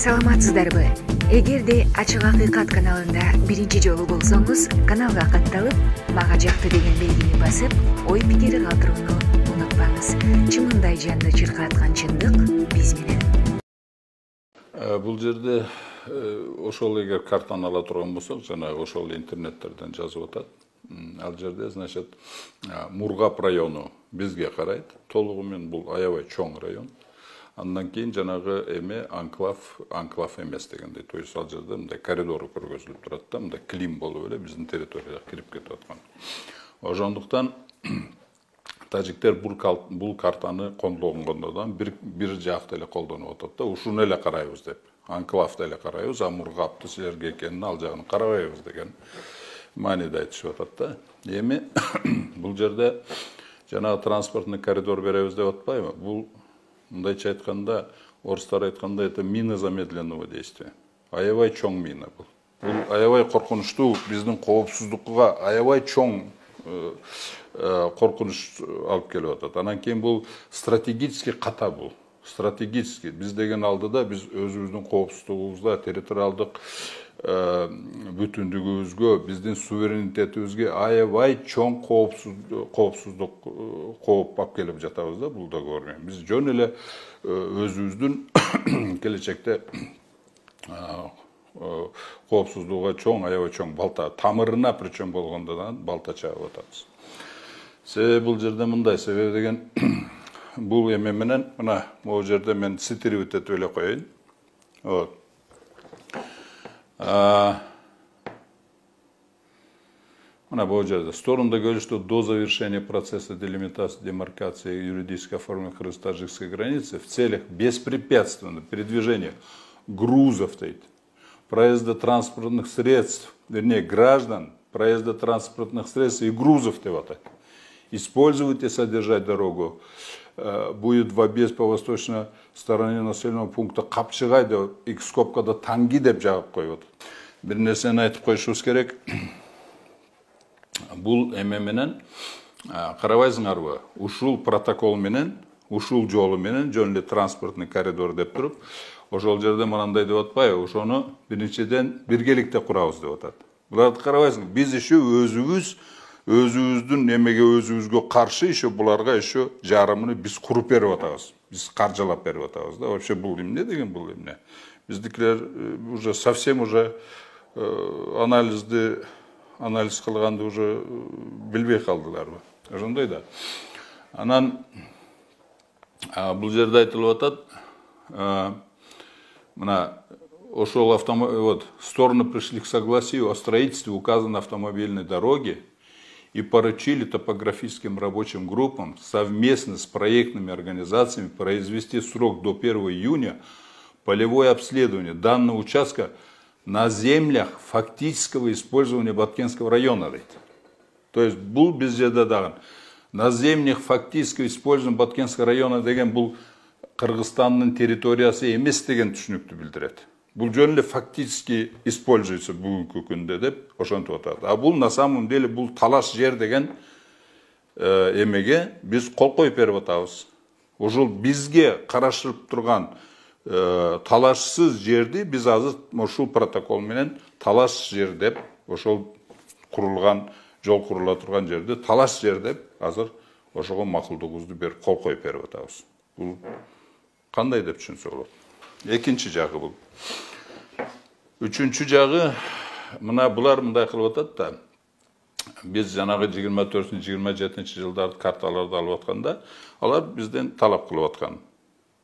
Саламатсыздарбы? Эгерде Ачык Акыйкат каналында биринчи жолу болсоңуз, каналга катталып, мага жакты деген белгини басып, ой пикир калтырууну унутпаңыз. Чымындай жанды чыркаткан чындык биз менен. Бул жерде ошол эгер картаны ала турган болсок, жанагы ошол интернеттерден жазып атат. Ал жерде, значит, Мургап району бизге карайт. Толугу менен бул аябай чоң район. Андан кийин жанагы эме анклав эмес дегендей. То есть ал жерде мындай коридор көргөзүлүп турат да, мындай клим болуп эле биздин территорияга кирип кетип аткан. Ошондуктан тажиктер бул картаны колдонгондон бир жакты эле колдонуп атат да, ушуну эле карайбыз деп. Анклавды эле карайбыз, а Мургапты силерге экенин ал жагын карабайбыз деген мааниде айтышып атат да. Эми бул жерде жанагы транспортный коридор беребиз деп атпайбы? Бул мындайча айтканда, орустар айтканда, это мина замедленного действия. Аябай чоң мина бул. Бул аябай коркунучтуу, биздин коопсуздукка аябай чоң коркунуч алып келип атат. Анан кийин бул стратегически ката бул. Стратегически. Биз деген алдыда биз өзүбүздүн коопсуздугубузда, территориалдык бүтүндүгүбүзгө, биздин суверенитетибизге аябай чоң коопсуздук кооп алып келип жатабыз да, бул договормен. Биз жөн эле өзүбүздүн келечекте коопсуздугуга чоң, аябай чоң балта, тамырына причем болгондон балта чагып атабыз. Себеби бул жерде мындай, себеби деген бул эме менен, мына могу жерде мен цитировать этип эле коеюн. Вот. Мына бул жерде стороны договорились, что до завершения процесса делимитации, демаркации и юридической оформления крымско-таджикской границы в целях беспрепятственного передвижения грузов, проезда транспортных средств, вернее граждан, проезда транспортных средств и грузов, использовать и содержать дорогу будет в объезд по восточной стороне населенного пункта Капчыгай деп, X скобкада Танги деп жагып коюп атат. Бир нерсени айтып коюшубуз керек. Бул эме менен карабайсыңарбы? Ушул протокол менен, ушул жолу менен жөн эле транспортный коридор деп туруп, ошол жерде мынандай деп атпайбы? Ошону биринчиден биргеликте курабыз деп атат. Буларды карабайсың, биз еще өзүбүздүн эмеге өзүбүзгө каршы еще буларга еще жарымын биз куруп берип атабыз. Биз каржылап берип атабыз да. Вообще бул эмне деген бул эмне? Биздикилер уже совсем уже анализ кылганды уже билбей калдыларбы. Ошондой да. Анан бул жерде айтылып атат, мына ошол вот стороны пришли к согласию о строительстве указанной автомобильной дороги и поручили топографическим рабочим группам совместно с проектными организациями произвести срок до 1 июня полевое обследование данного участка на землях фактического использования Баткенского района. То есть бул биз жерде дагы на землях фактического использования Баткенского района деген бул Кыргызстандын территориясы эмес деген түшүнүктү билдирет. Бул жөн эле фактически используется бүгүнкү күндө деп ошентип атат. А бул на самом деле бул талаш жер деген эмеге биз кол коюп берип атабыз. Ошол бизге карашылып турган талашсыз жерди биз азыр ушул протокол менен талаш жер деп, ошол курулган, жол курула турган жерди талаш жер деп азыр ошого макулдугубузду берип кол коюп берип атабыз. Бул кандай деп түшүнсө болот? Экинчи жагы бул. Үчүнчү жагы, мына булар мындай кылып атат да. Биз жанагы 24-27 жылдарды карталарды алып атканда, алар бизден талап кылып аткан.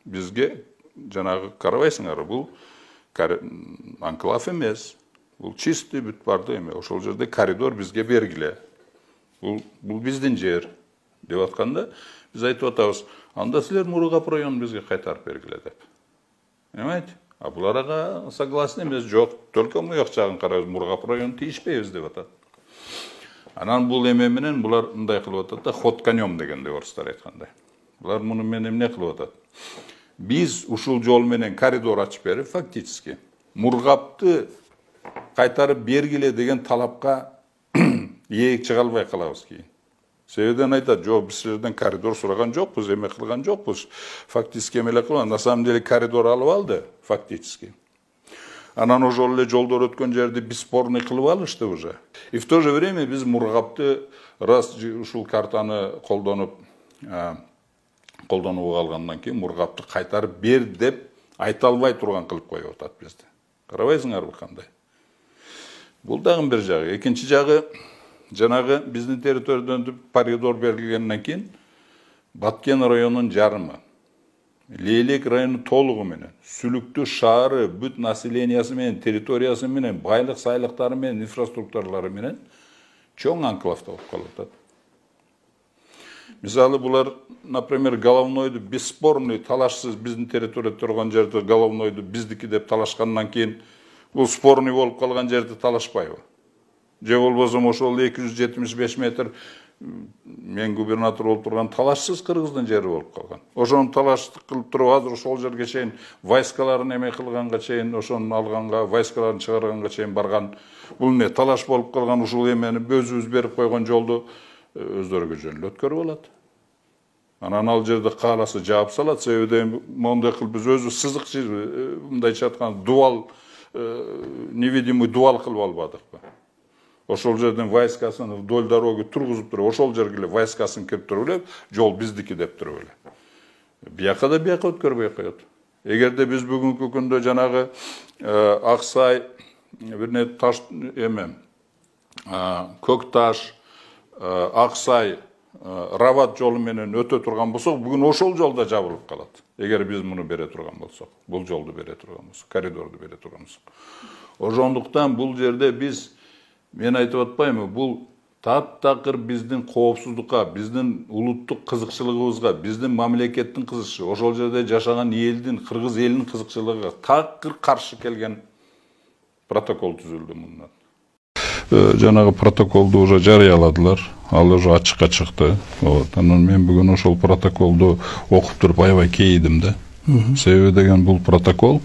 Бизге жанагы карабайсыңар, бул анклав эмес. Бул чистый бүт барды эме. Ошол жерде коридор бизге бергиле. Бул биздин жер деп атканда, биз айтып атабыз, анда силер Мургап районун бизге кайтарып бергиле деп. Понимаете? А буларга согласен эмес, жок, только муяк жагын карайбыз, Мургап районун тийишпейбиз деп атат. Анан бул эме менен булар мындай кылып атат да, ход конем дегенде орустар айткандай. Булар муну менен эмне кылып атат? Биз ушул жол менен коридор ачып берип, фактически Мургапты кайтарып бергиле деген талапка ээк чыга албай калабыз кийин. Себебден айтат, жок, биз силерден коридор сураган жокпуз, эме кылган жокпуз. Фактически эмеле кылган, на самом деле коридор алып алды, фактически. Анан ошол эле жолдор өткөн жерди бесспорный кылып алышты уже. И в то же время биз Мургапты раз ушул картаны колдонуп алгандан кийин Мургапты кайтарып бер деп айта албай турган кылып коюп атат бизди. Карабайсыңарбы кандай? Бул дагы бир жагы. Экинчи жагы жанагы биздин территориядан коридор берилгенден кийин Баткен районунун жарымы, Лейлек району толугу менен, Сүлүктүү шаары бүт населениясы менен, территориясы менен, байлык сайлыктары менен, инфраструктуралары менен чоң анклавда болуп калат. Мисалы булар, например, Головнойду бесспорный талашсыз биздин территорияда турган жерде Головнойду биздики деп талашкандан кийин бул спорный болуп калган жерди талашпайбы? Же болбосо ошол 275 метр мен губернатор болуп турган талашсыз кыргыздын жери болуп калган. Ошону талаштык кылып туруп азыр ошол жерге чейин войскаларын эме кылганга чейин, ошону алганга, войскаларын чыгарганга чейин барган. Бул не талаш болуп калган ушул эмени өзүбүз берип койгон жолду өздөрүгө жөнүнө өткөрүп алат. Анан ал жерде кааласа жаап салат, себеби мондай кылып биз өзүбүз сызык мындайча айтканда дуал невидимый дуал кылып албадыкпы. Ошол жерден войскасын вдоль дороги тургузуп туруп, ошол жерге эле войскасын кирип туруп эле, жол биздики деп туруп эле. Бияка да бияка өткөрбөй коет. Эгерде биз бүгүнкү күндө жанагы Аксай, бирне таш эме, Көк таш, Аксай, Рават жолу менен өтө турган болсок, бүгүн ошол жолда жабылып калат. Эгер биз муну бере турган болсок, бул жолду бере турган болсок, коридорду бере турган болсок. Ошондуктан бул жерде биз мен айтып атпаймынбы, бул таптакыр биздин коопсуздукка, биздин улуттук кызыкчылыгыбызга, биздин мамлекеттин кызыкчылыгы, ошол жерде жашаган элдин, кыргыз элинин кызыкчылыгына такыр каршы келген протокол түзүлдү мындан. Жанагы протоколду уже жарыяладылар, ал уже ачыкка чыкты. Анан мен бүгүн ошол протоколду окуп туруп аябай кейидим да. Себеби деген бул протокол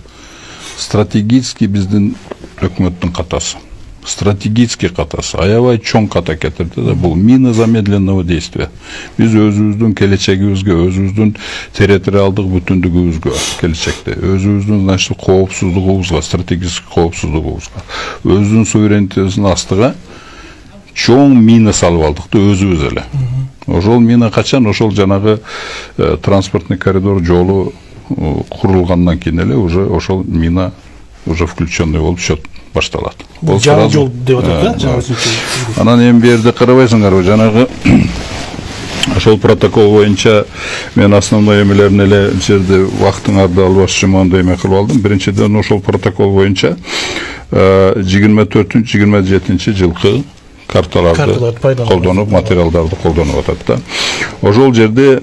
стратегически биздин өкмөттүн катасы. Стратегический катасы, аябай чоң ката кетирди да, бул мина замедленного действия. Биз өзүбүздүн келечегибизге, өзүбүздүн территориалдык бүтүндүгүбүзгө келечекте, өзүбүздүн значит коопсуздугубузга, стратегический коопсуздугубузга, өзүнүн суверенитетинин астыга чоң мина салып алдык да өзүбүз эле. Ошол мина качан ошол жанагы транспортный коридор жолу курулгандан кийин эле уже ошол мина уже включенный болуп счет башталат. Жаңы жол деп атат да? Анан эми берде карабайсыңарбы, жанагы ошол протокол боюнча мен основной эмелерин эле жерде вактыңарды албаш үчүн моундай эме кылып алдым. Биринчиден ошол протокол боюнча 24-27 жылкы карталарды колдонуп, материалдарды колдонуп атат да. Ошол жерде,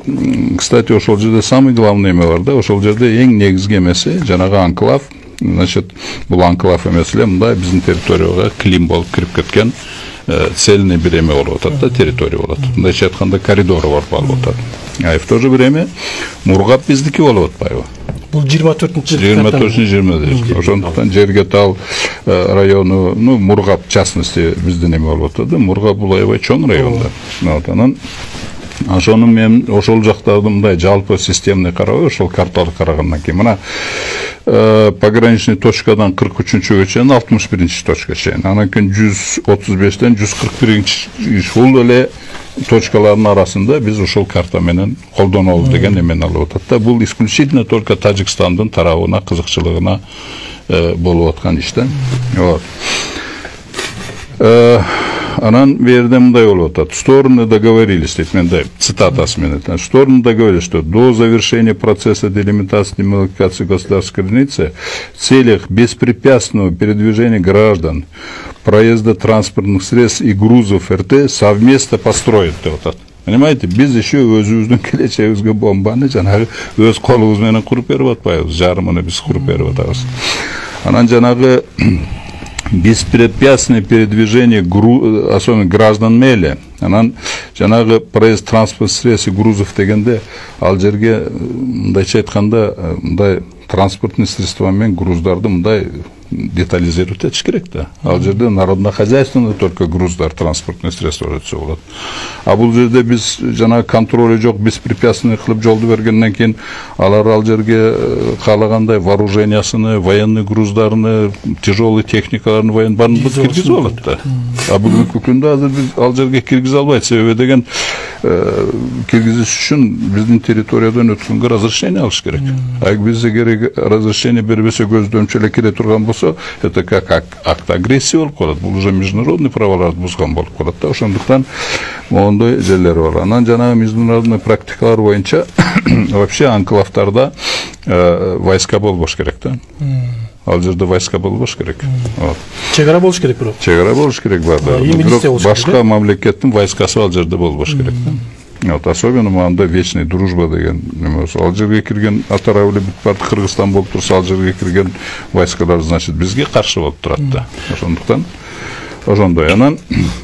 кстати, ошол жерде самый главный эме бар да, ошол жерде эң негизги эмеси жанагы анклав. Значит, бул анклав эмес эле мындай биздин территорияга клим болуп кирип кеткен цельный бир эме болуп атат да, территория болот. Мындайча айтканда коридору бар болуп атат. А в то же время Мургап биздики болуп атпайбы? Бул 24-20. Ошондуктан Жергетал району, Мургап в частности биздин эме болуп атат да. Мургап бул аябай чоң район да. Анан ошону мен ошол жактарды мындай жалпы системный карабай, ошол карталарды карагандан кийин мына пограничный точкадан 43-чүгө чейин 61-чи точка чейин, анан кийин 135-тен 141-чи ушул эле точкалардын арасында биз ошол карта менен колдонобуз деген эмени алып атат да. Бул исключительно только Тажикстандын тарабына, кызыкчылыгына болуп аткан иш да. Анан берде мындай болуп атат. Стороны договорились, дейт менде цитатасы менен. Стороны договорились, что до завершения процесса делимитации и демаркации государственной границы в целях беспрепятственного передвижения граждан, проезда транспортных средств и грузов РТ совместно построят. Понимаете, биз еще өзүбүздүн келечегибизге бомбаны жанагы өз колубуз менен куруп берип атпайбыз, жарымыны биз куруп берип атабыз. Анан жанагы беспрепятственное передвижение особенно граждан меле. Анан жанагы проезд транспорт средств и грузов дегенде ал жерге мындайча айтканда мындай транспортный средства мен груздарды мындай детализировать етіш керек да. Ал жерде народно-хозяйственный только груздар, транспортный средства өтсе болады. А бұл жерде біз жаңа контролі жоқ, беспрепятственный қылып жолды бергеннен кейін алар ал жерге қалағандай вооружениясыны, военный груздарын, тяжелый техникаларын барын біз киргизип алат да. А бүгүнкү күндө азыр біз ал жерге киргизе албайт. Себеби деген киргизиш үчүн биздин территориядан өткөнгө разрешение алыш керек. А бизге керек разрешение бербесе көздөмчү эле кире турган болсо, это как акт агрессии болуп калат. Бул уже международный праволарды бузган болуп калат да. Ошондуктан моундай жерлер бар. Анан жанагы международный практикалар боюнча вообще анклавтарда войска болбош керек да. Ал жерде войска болбош керек. Чегара болуш керек бирок. Чегара болуш керек бар да. Бирок башка мамлекеттин войскасы ал жерде болбош керек да. Вот, особенно мында вечный дружба деген ал жерге кирген Атараули бүт барды Кыргызстан болуп турса, ал жерге кирген войскалар значит бизге каршы болуп турат да. Ошондуктан ошондой. Анан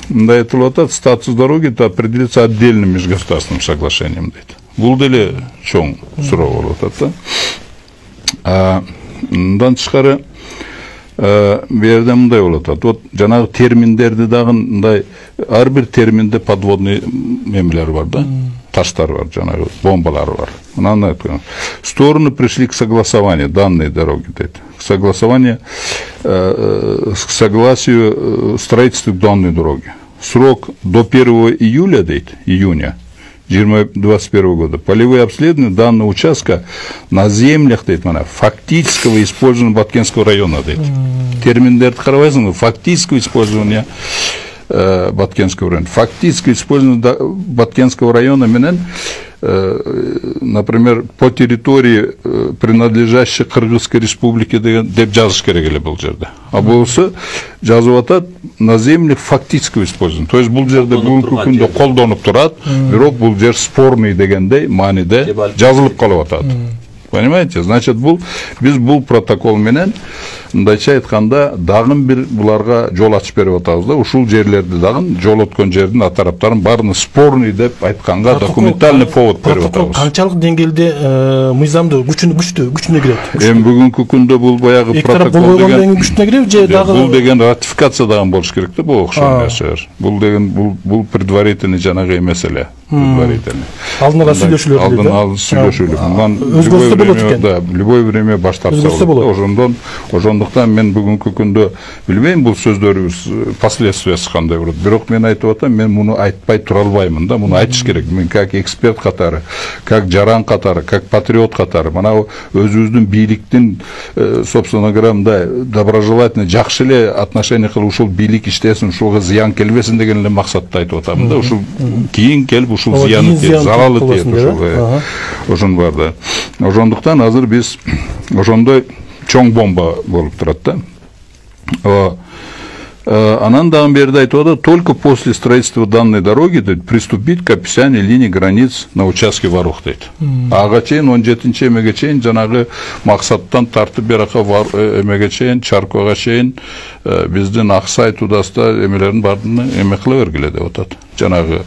мындай айтылып атат, статус дороги определится отдельным межгосударственным соглашением дейт. Бул деле чоң суроо болуп атат да. Мындан тышкары берде мындай болуп атат. Вот жанагы терминдерди дагы мындай ар бир терминде подводный эмелер бар да. Таштар бар, жанагы бомбалар бар. Мынаны айткан. Стороны пришли к согласованию данной дороги дейт. К согласованию, к согласию строительства данной дороги. Срок до 1 июля дейт, июня 2021 года. Полевые обследования данного участка на землях дейт, фактического использования Баткенского района дейт. Терминдерди карабайсыңбы, фактического использования Баткенского района. Фактическое использование Баткенского района менен, например, по территории, принадлежащей Кыргызской республике деп жазыш керек эле бул жерде. А болсо жазып атат на землях фактического использования. То есть бул жерде бүгүнкү күндө колдонуп турат, бирок бул жер спорный дегендей мааниде жазылып калып атат. Понимаете? Значит, биз бул протокол менен мындайча айтканда дагы бир буларга жол ачып берип атабыз да. Ушул жерлерди дагы жол өткөн жердин тараптарын баарын спорный деп айтканга документальный повод берип атабыз. Канчалык деңгээлде мыйзамдуу күчүнө кирет? Эми бүгүнкү күндө бул баягы протокол деген күчүнө кирет же дагы бул деген ратификация дагы болуш керек да, бул окшон нерселер. Бул деген бул предварительный жанагы эмес эле. Предварительный. Алдын ала сүйлөшүүлөр. Алдын ала сүйлөшүүлөр. Да, любое время баш тартса болот. Ошондуктан мен бүгүнкү күндө билбейм бул сөздөрүбүз последствиясы кандай болот. Бирок мен айтып атам, мен муну айтпай тура албаймын да. Муну айтыш керек. Мен как эксперт катары, как жаран катары, как патриот катары, мына өзүбүздүн бийликтин, собственно говоря, мындай доброжелательный, жакшы эле отношение кылып ушул бийлик иштесин, ушуга зыян келбесин деген эле максатта айтып атам да. Ушул кийин келип ушул зыяны тиет, заралы тиет ушул. Ошон бар да. Ошондуктан азыр биз ошондой чоң бомба болуп турат да. Анан дагы берде айтып атат, только после строительства данной дороги приступить к описанию линий границ на участке Варух дейт. Ага чейин 17-нчи эмеге чейин жанагы максаттан тартып берака эмеге чейин, Чаркога чейин биздин Аксай Тудаста эмелерин баардыгын эме кыла бергиле деп атат. Жанагы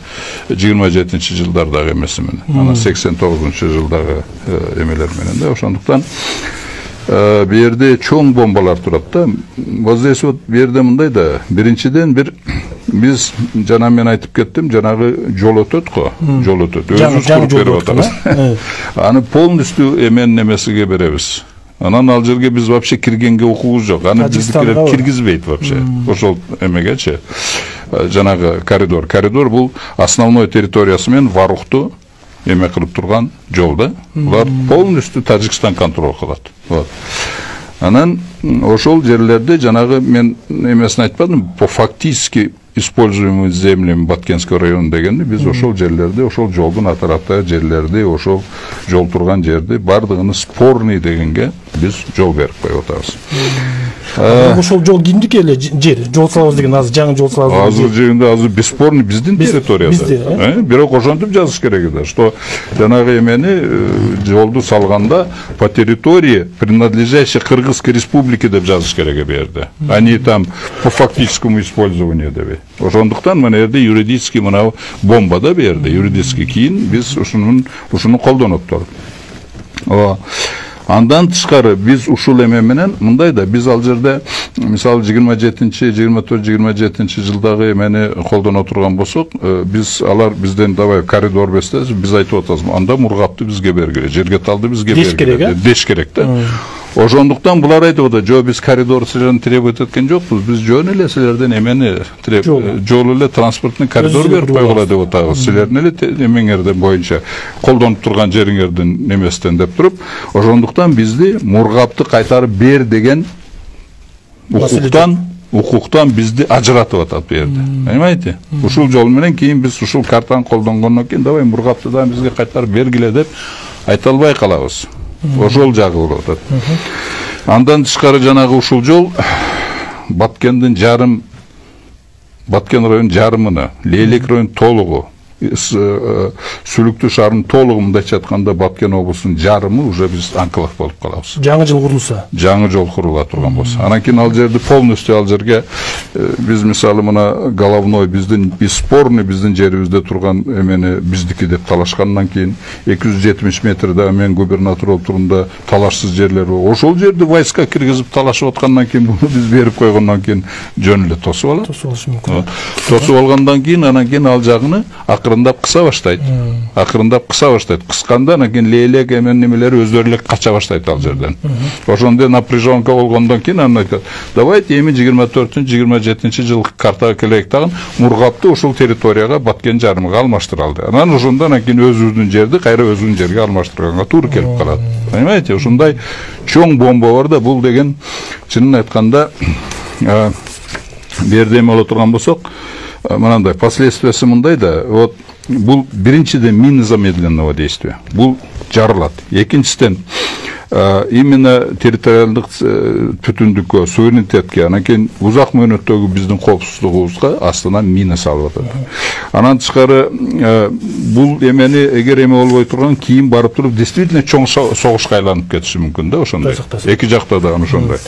27-нчи жылдардагы эмеси менен, анан 89-нчу жылдагы эмелер менен да. Ошондуктан берде чоң бомбалар турат да. Вот здесь вот берде мындай да. Биринчиден биз жана мен айтып кеттим, жанагы жол өтөт го, жол өтөт. Өзүбүз куруп берип атабыз. Аны полностью эменин эмесиге беребиз. Анан ал жерге биз вообще киргенге укугубуз жок. Аны биздикилер киргизбейт вообще. Ошол эмегечи. Жанагы коридор бул основной территориясы менен Варухту эме кылып турган жолда. Булар полностью Тажикстан контроль кылат. Вот. Анан ошол жерлерде жанагы мен эмесин айтпадым, по фактически используемый землями Баткенского района дегенде биз ошол жерлерде, ошол жолдун атарапта жерлерде, ошол жол турган жерде бардыгыны спорный дегенге биз жол берип коюп атабыз. Ошол жол кимдик эле жер? Жол салабыз деген азыр жаңы жол салабыз. Азыр жеринде азыр бесспорный биздин территорияда. Бирок ошентип жазыш керек да, что жанагы эмени жолду салганда по территории принадлежащей Кыргызской республике деп жазыш керек берди. Они там по фактическому использованию деп. Ошондуктан мына жерде юридически мына бомба да берди. Юридически кийин биз ушуну колдонуп турдук. Андан тышкары биз ушул эме менен мындай да биз ал жерде мисалы 24-27 жылдагы эмени колдоно турган болсок, биз алар бизден давай коридор берсеңиз, биз айтып атабыз, анда мургапты бизге бергиле, жерге талды бизге бергиле деш керек да. Ошондуктан булар айтып атат, жо биз коридор силерден требовать эткен жокпуз, биз жөн эле силерден эмени жол эле транспортный коридор берип койгула деп атабыз. Силердин эле эмеңерден боюнча колдонуп турган жериңердин неместен деп туруп, ошондуктан бизди мургапты кайтарып бер деген укуктан бизди ажыратып атат бу жерде. Понимаете? Ушул жол менен кийин биз ушул картаны колдонгондон кийин давай мургапты да бизге кайтарып бергиле деп айта албай калабыз. Ошол жагы болуп атат. Андан тышкары жанагы ушул жол Баткен районунун жарымына, Лейлек районунун толугу, Сүлүктүү шаарынын толугу мындайча айтканда Баткен облусунун жарымы уже биз анклав болуп калабыз. Жаңы жол курулса. Жаңы жол курула турган болсо. Анан кийин ал жерди полностью ал жерге биз мисалы мына головной биздин спорный биздин жерибизде турган эмени биздики деп талашкандан кийин 270 метрде мен губернатор болуп турганда талашсыз жерлер бар. Ошол жерди войска киргизип талашып аткандан кийин буну биз берип койгондон кийин жөн эле тосуп алат. Тосуп алышы мүмкүн. Тосуп алгандан кийин анан кийин ал жагыны акырындап кыса баштайт. Кысканда анан кийин Лейлек эмен немелери өздөрү эле кача баштайт ал жерден. Ошондо напряженка болгондон кийин анан айтат, давайте эми 24-27 жылкы картага келейик дагы мургапты ушул территорияга Баткен жарымыга алмаштыралды. Анан ошондо анан кийин өзүбүздүн жерди кайра өзүбүздүн жерге алмаштырганга туура келип калат. Понимаете? Ушундай чоң бомба бар да, бул деген чынын айтканда берде эме боло турган болсок, мынандай последствиясы мындай да, вот бул биринчиден мина замедленного действия. Бул жарылат. Экинчиден именно территориалдык бүтүндүккө, суверенитетке, анан кийин узак мөөнөттөгү биздин коопсуздугубузга астынан мина салып атат. Анан тышкары бул эмени эгер эме болбой турган кийин барып туруп действительно чоң согушка айланып кетиши мүмкүн да ошондой. Эки жакта да ошондой.